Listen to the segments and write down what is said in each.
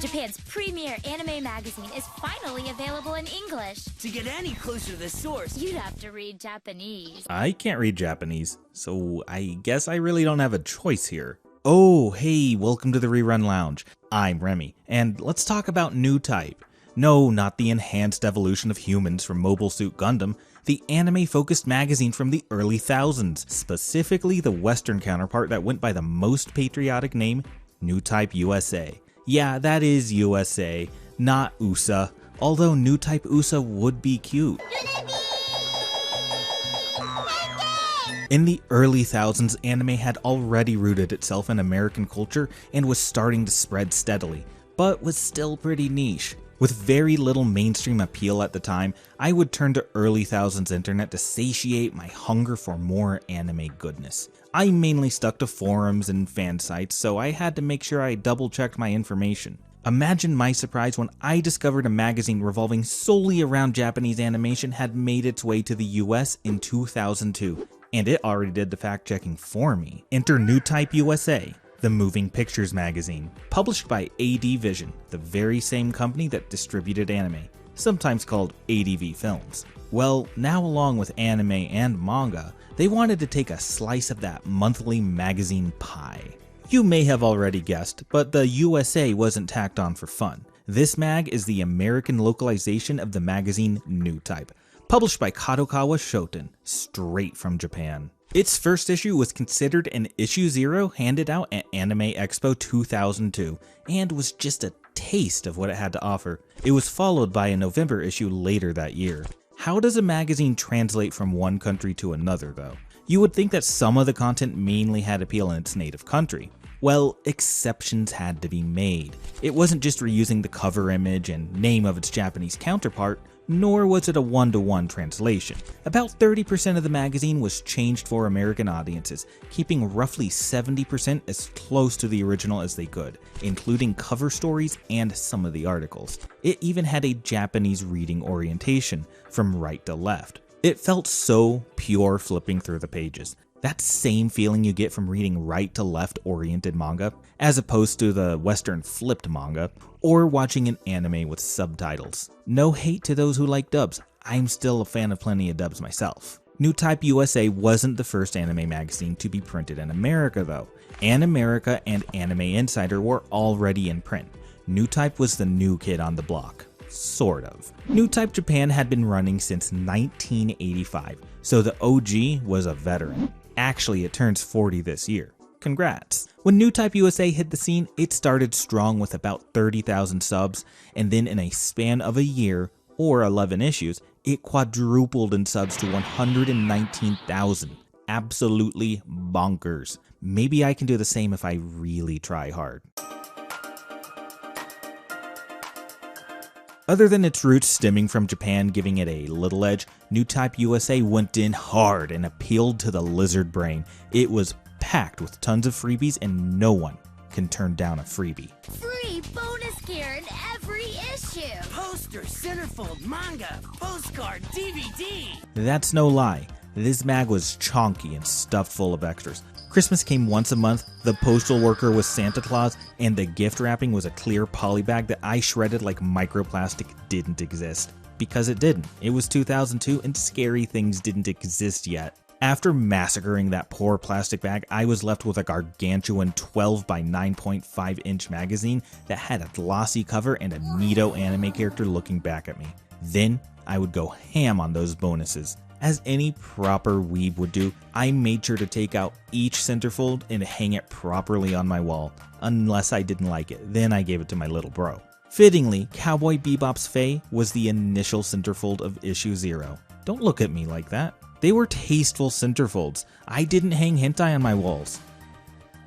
Japan's premier anime magazine is finally available in English. To get any closer to the source, You'd have to read Japanese. I can't read Japanese, so I guess I really don't have a choice here. Oh, hey, welcome to the Rerun Lounge. I'm Remy, and let's talk about Newtype. No, not the enhanced evolution of humans from Mobile Suit Gundam, the anime-focused magazine from the early thousands, specifically the Western counterpart that went by the most patriotic name, Newtype USA. Yeah, that is USA, not USA, although Newtype USA would be cute. In the early thousands, anime had already rooted itself in American culture and was starting to spread steadily, but was still pretty niche. With very little mainstream appeal at the time, I would turn to early thousands internet to satiate my hunger for more anime goodness. I mainly stuck to forums and fan sites, so I had to make sure I double checked my information. Imagine my surprise when I discovered a magazine revolving solely around Japanese animation had made its way to the US in 2002, and it already did the fact checking for me. Enter Newtype USA, the moving pictures magazine, published by AD Vision, the very same company that distributed anime, sometimes called ADV Films. Well, now along with anime and manga, they wanted to take a slice of that monthly magazine pie. You may have already guessed, but the USA wasn't tacked on for fun. This mag is the American localization of the magazine Newtype, published by Kadokawa Shoten, straight from Japan. Its first issue was considered an issue 0 handed out at Anime Expo 2002, and was just a taste of what it had to offer. It was followed by a November issue later that year. How does a magazine translate from one country to another though? You would think that some of the content mainly had appeal in its native country. Well, exceptions had to be made. It wasn't just reusing the cover image and name of its Japanese counterpart, nor was it a one-to-one translation. About 30% of the magazine was changed for American audiences, keeping roughly 70% as close to the original as they could, including cover stories and some of the articles. It even had a Japanese reading orientation, from right to left. It felt so pure flipping through the pages. That same feeling you get from reading right to left oriented manga, as opposed to the Western flipped manga, or watching an anime with subtitles. No hate to those who like dubs, I'm still a fan of plenty of dubs myself. Newtype USA wasn't the first anime magazine to be printed in America though. America and Anime Insider were already in print. Newtype was the new kid on the block. Sort of. Newtype Japan had been running since 1985, so the OG was a veteran. Actually, it turns 40 this year. Congrats. When Newtype USA hit the scene, it started strong with about 30,000 subs, and then in a span of a year, or 11 issues, it quadrupled in subs to 119,000. Absolutely bonkers. Maybe I can do the same if I really try hard. Other than its roots stemming from Japan giving it a little edge, Newtype USA went in hard and appealed to the lizard brain. It was packed with tons of freebies and no one can turn down a freebie. Free bonus gear in every issue. poster, centerfold, manga, postcard, DVD. That's no lie. This mag was chonky and stuffed full of extras. Christmas came once a month, the postal worker was Santa Claus, and the gift wrapping was a clear poly bag that I shredded like microplastic didn't exist. Because it didn't. It was 2002 and scary things didn't exist yet. After massacring that poor plastic bag, I was left with a gargantuan 12 by 9.5 inch magazine that had a glossy cover and a neato anime character looking back at me. Then I would go ham on those bonuses. As any proper weeb would do, I made sure to take out each centerfold and hang it properly on my wall. Unless I didn't like it, then I gave it to my little bro. Fittingly, Cowboy Bebop's Faye was the initial centerfold of issue 0. Don't look at me like that. They were tasteful centerfolds. I didn't hang hentai on my walls.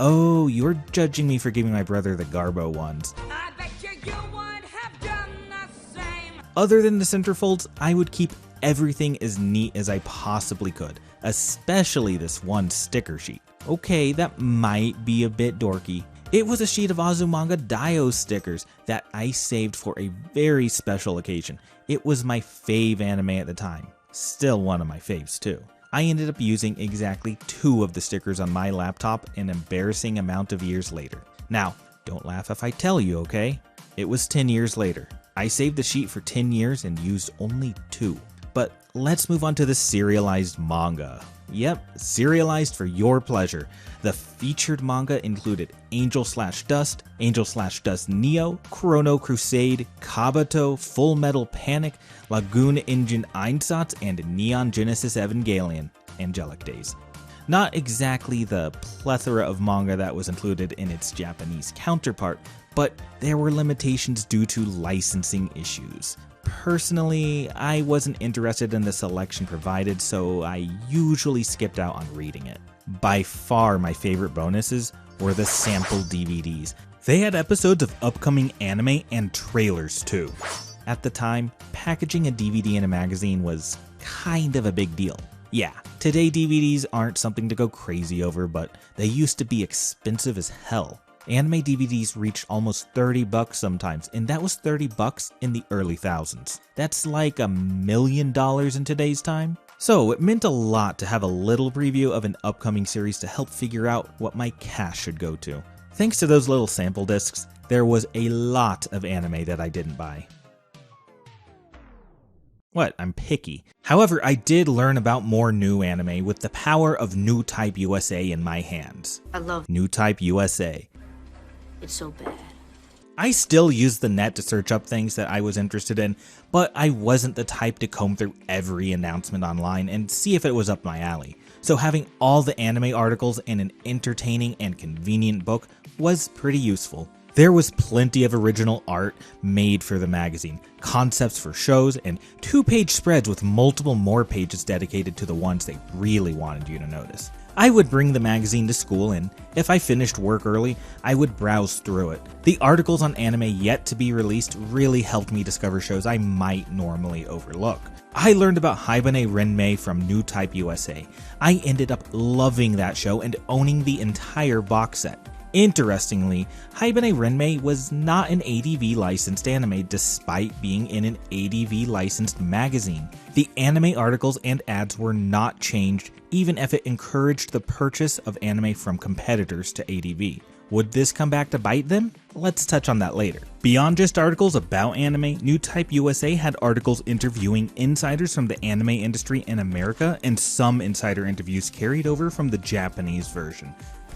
Oh, you're judging me for giving my brother the Garbo ones. I bet you would have done the same. Other than the centerfolds, I would keep everything as neat as I possibly could, especially this one sticker sheet. Okay, that might be a bit dorky. It was a sheet of Azumanga Daioh stickers that I saved for a very special occasion. It was my fave anime at the time. Still one of my faves too. I ended up using exactly 2 of the stickers on my laptop an embarrassing amount of years later. Now, don't laugh if I tell you, okay? it was 10 years later. I saved the sheet for 10 years and used only 2. But let's move on to the serialized manga. Yep, serialized for your pleasure. The featured manga included Angel/Dust, Angel/Dust Neo, Chrono Crusade, Kabuto, Full Metal Panic, Lagoon Engine Einsatz, and Neon Genesis Evangelion, Angelic Days. Not exactly the plethora of manga that was included in its Japanese counterpart, but there were limitations due to licensing issues. Personally, I wasn't interested in the selection provided, so I usually skipped out on reading it. By far my favorite bonuses were the sample DVDs. They had episodes of upcoming anime and trailers too. At the time, packaging a DVD in a magazine was kind of a big deal. Yeah, today DVDs aren't something to go crazy over, but they used to be expensive as hell. Anime DVDs reached almost $30 sometimes, and that was $30 in the early thousands. That's like $1 million in today's time. So it meant a lot to have a little preview of an upcoming series to help figure out what my cash should go to. Thanks to those little sample discs, there was a lot of anime that I didn't buy. What? I'm picky. However, I did learn about more new anime with the power of Newtype USA in my hands. I love Newtype USA. It's so bad. I still used the net to search up things that I was interested in, but I wasn't the type to comb through every announcement online and see if it was up my alley. So having all the anime articles in an entertaining and convenient book was pretty useful. There was plenty of original art made for the magazine, concepts for shows, and 2-page spreads with multiple more pages dedicated to the ones they really wanted you to notice. I would bring the magazine to school, and if I finished work early, I would browse through it. The articles on anime yet to be released really helped me discover shows I might normally overlook. I learned about Haibane Renmei from Newtype USA. I ended up loving that show and owning the entire box set. Interestingly, Haibane Renmei was not an ADV licensed anime despite being in an ADV licensed magazine. The anime articles and ads were not changed even if it encouraged the purchase of anime from competitors to ADV. Would this come back to bite them? Let's touch on that later. Beyond just articles about anime, Newtype USA had articles interviewing insiders from the anime industry in America, and some insider interviews carried over from the Japanese version.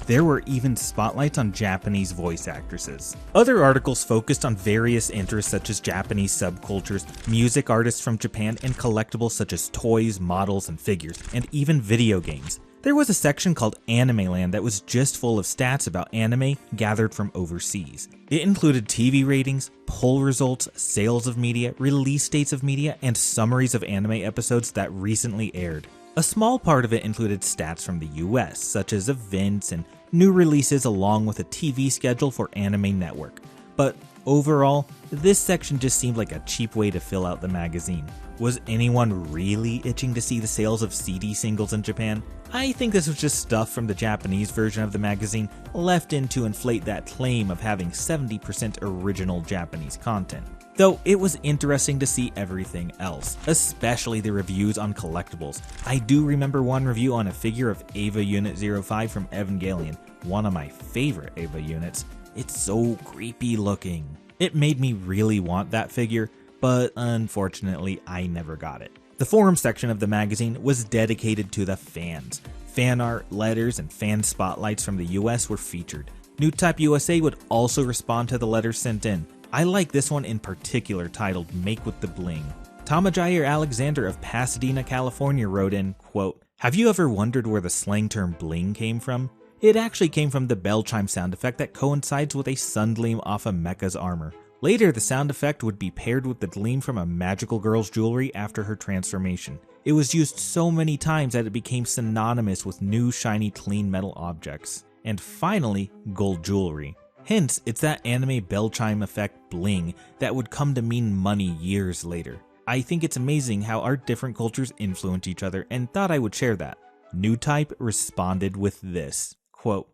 There were even spotlights on Japanese voice actresses. Other articles focused on various interests such as Japanese subcultures, music artists from Japan, and collectibles such as toys, models, and figures, and even video games. There was a section called Anime Land that was just full of stats about anime gathered from overseas. It included TV ratings, poll results, sales of media, release dates of media, and summaries of anime episodes that recently aired. A small part of it included stats from the US, such as events and new releases along with a TV schedule for Anime Network. But overall, this section just seemed like a cheap way to fill out the magazine. Was anyone really itching to see the sales of CD singles in Japan? I think this was just stuff from the Japanese version of the magazine left in to inflate that claim of having 70% original Japanese content. Though it was interesting to see everything else, especially the reviews on collectibles. I do remember one review on a figure of Eva Unit 05 from Evangelion, one of my favorite Eva units. It's so creepy looking. It made me really want that figure, but unfortunately I never got it. The forum section of the magazine was dedicated to the fans. Fan art, letters, and fan spotlights from the US were featured. Newtype USA would also respond to the letters sent in. I like this one in particular titled Make with the Bling. Tamajair Alexander of Pasadena, California wrote in, quote, "Have you ever wondered where the slang term bling came from? It actually came from the bell chime sound effect that coincides with a sungleam off a mecha's armor. Later, the sound effect would be paired with the gleam from a magical girl's jewelry after her transformation. It was used so many times that it became synonymous with new, shiny, clean metal objects. And finally, gold jewelry. Hence, it's that anime bell chime effect bling that would come to mean money years later. I think it's amazing how our different cultures influence each other and thought I would share that." Newtype responded with this, quote,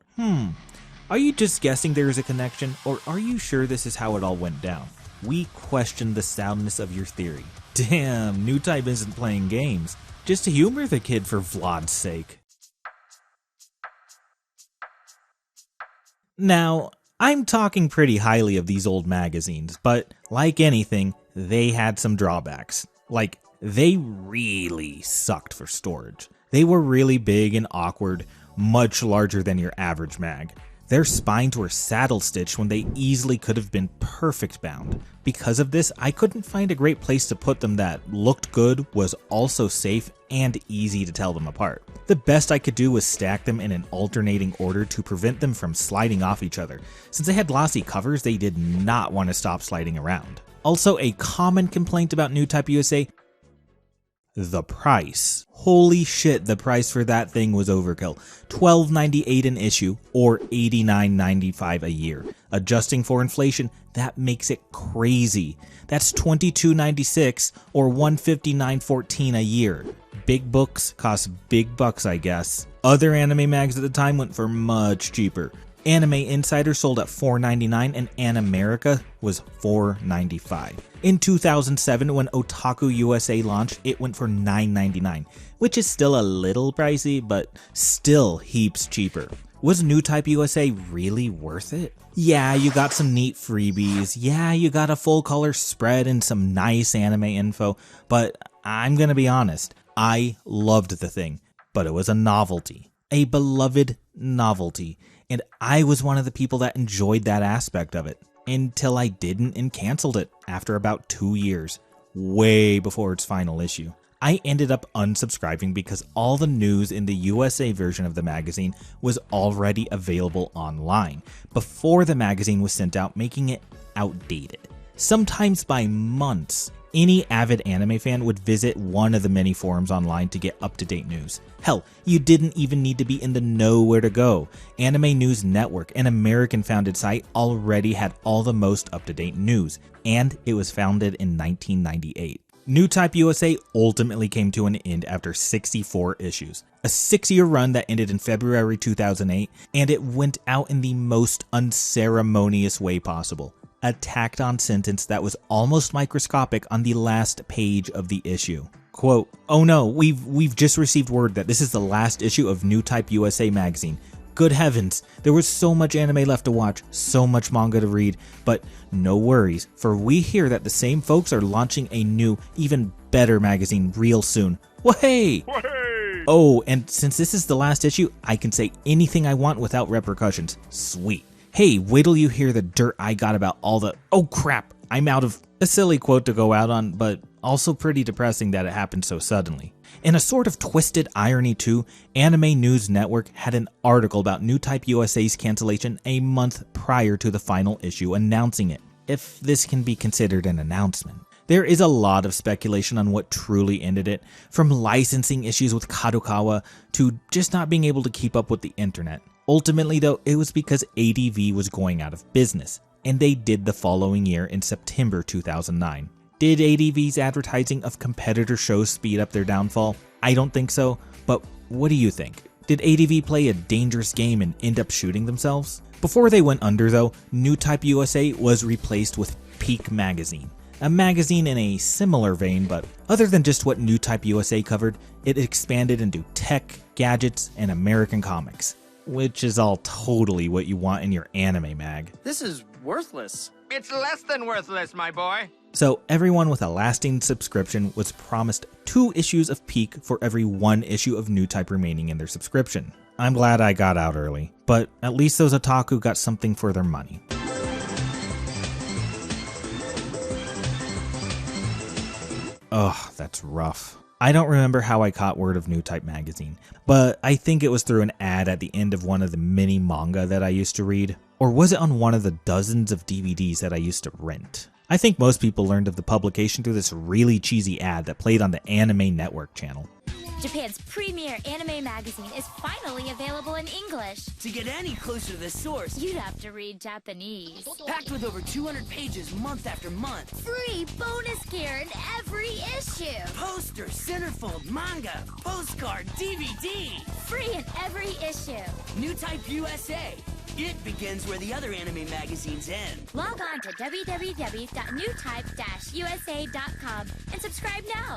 "Are you just guessing there is a connection, or are you sure this is how it all went down? We question the soundness of your theory. Damn, Newtype isn't playing games. Just to humor the kid for Vlad's sake." Now, I'm talking pretty highly of these old magazines, but like anything, they had some drawbacks. Like, they really sucked for storage. They were really big and awkward, much larger than your average mag. Their spines were saddle stitched when they easily could have been perfect bound. Because of this, I couldn't find a great place to put them that looked good, was also safe, and easy to tell them apart. The best I could do was stack them in an alternating order to prevent them from sliding off each other. Since they had glossy covers, they did not want to stop sliding around. Also, a common complaint about Newtype USA: the price. Holy shit, the price for that thing was overkill. $12.98 an issue, or $89.95 a year. Adjusting for inflation, that makes it crazy. That's $22.96 or $159.14 a year. Big books cost big bucks, I guess. Other anime mags at the time went for much cheaper. Anime Insider sold at $4.99 and Animerica was $4.95. In 2007, when Otaku USA launched, it went for $9.99, which is still a little pricey, but still heaps cheaper. Was Newtype USA really worth it? Yeah, you got some neat freebies, yeah, you got a full color spread and some nice anime info, but I'm gonna be honest, I loved the thing, but it was a novelty. A beloved novelty. And I was one of the people that enjoyed that aspect of it, until I didn't and canceled it after about 2 years, way before its final issue. I ended up unsubscribing because all the news in the USA version of the magazine was already available online, before the magazine was sent out, making it outdated. Sometimes by months. Any avid anime fan would visit one of the many forums online to get up-to-date news. Hell, you didn't even need to be in the know where to go. Anime News Network, an American-founded site, already had all the most up-to-date news, and it was founded in 1998. Newtype USA ultimately came to an end after 64 issues. A 6-year run that ended in February 2008, and it went out in the most unceremonious way possible. A tacked on sentence that was almost microscopic on the last page of the issue. Quote, "Oh no, we've just received word that this is the last issue of Newtype USA magazine. Good heavens, there was so much anime left to watch, so much manga to read, but no worries, for we hear that the same folks are launching a new, even better magazine real soon. Wahey! Oh, and since this is the last issue, I can say anything I want without repercussions. Sweet. Hey, wait till you hear the dirt I got about all the— oh crap, I'm out of— a silly quote to go out on, but also pretty depressing that it happened so suddenly. In a sort of twisted irony too, Anime News Network had an article about Newtype USA's cancellation a month prior to the final issue announcing it, if this can be considered an announcement. There is a lot of speculation on what truly ended it, from licensing issues with Kadokawa to just not being able to keep up with the internet. Ultimately though, it was because ADV was going out of business, and they did the following year in September 2009. Did ADV's advertising of competitor shows speed up their downfall? I don't think so, but what do you think? Did ADV play a dangerous game and end up shooting themselves? Before they went under though, Newtype USA was replaced with Peak Magazine, a magazine in a similar vein, but other than just what Newtype USA covered, it expanded into tech, gadgets, and American comics. Which is all totally what you want in your anime mag. This is worthless. It's less than worthless, my boy. So everyone with a lasting subscription was promised 2 issues of Peak for every 1 issue of Newtype remaining in their subscription. I'm glad I got out early, but at least those otaku got something for their money. Ugh, that's rough. I don't remember how I caught word of Newtype magazine, but I think it was through an ad at the end of one of the mini manga that I used to read. Or was it on one of the dozens of DVDs that I used to rent? I think most people learned of the publication through this really cheesy ad that played on the Anime Network channel. Japan's premier anime magazine is finally available in English. To get any closer to the source, You'd have to read Japanese. packed with over 200 pages month after month. Free bonus gear in every issue. Poster, centerfold, manga, postcard, DVD. Free in every issue. Newtype USA. It begins where the other anime magazines end. Log on to www.newtype-usa.com and subscribe now.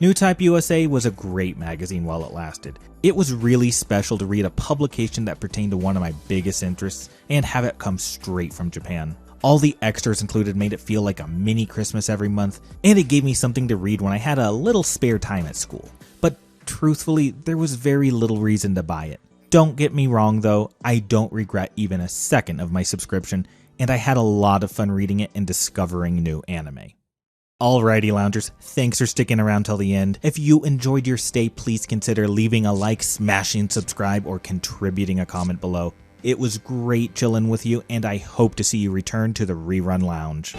Newtype USA was a great magazine while it lasted. It was really special to read a publication that pertained to one of my biggest interests and have it come straight from Japan. All the extras included made it feel like a mini Christmas every month, and it gave me something to read when I had a little spare time at school. But truthfully, there was very little reason to buy it. Don't get me wrong though, I don't regret even a second of my subscription, and I had a lot of fun reading it and discovering new anime. Alrighty loungers, thanks for sticking around till the end. If you enjoyed your stay, please consider leaving a like, smashing subscribe, or contributing a comment below. It was great chilling with you, and I hope to see you return to the Rerun Lounge.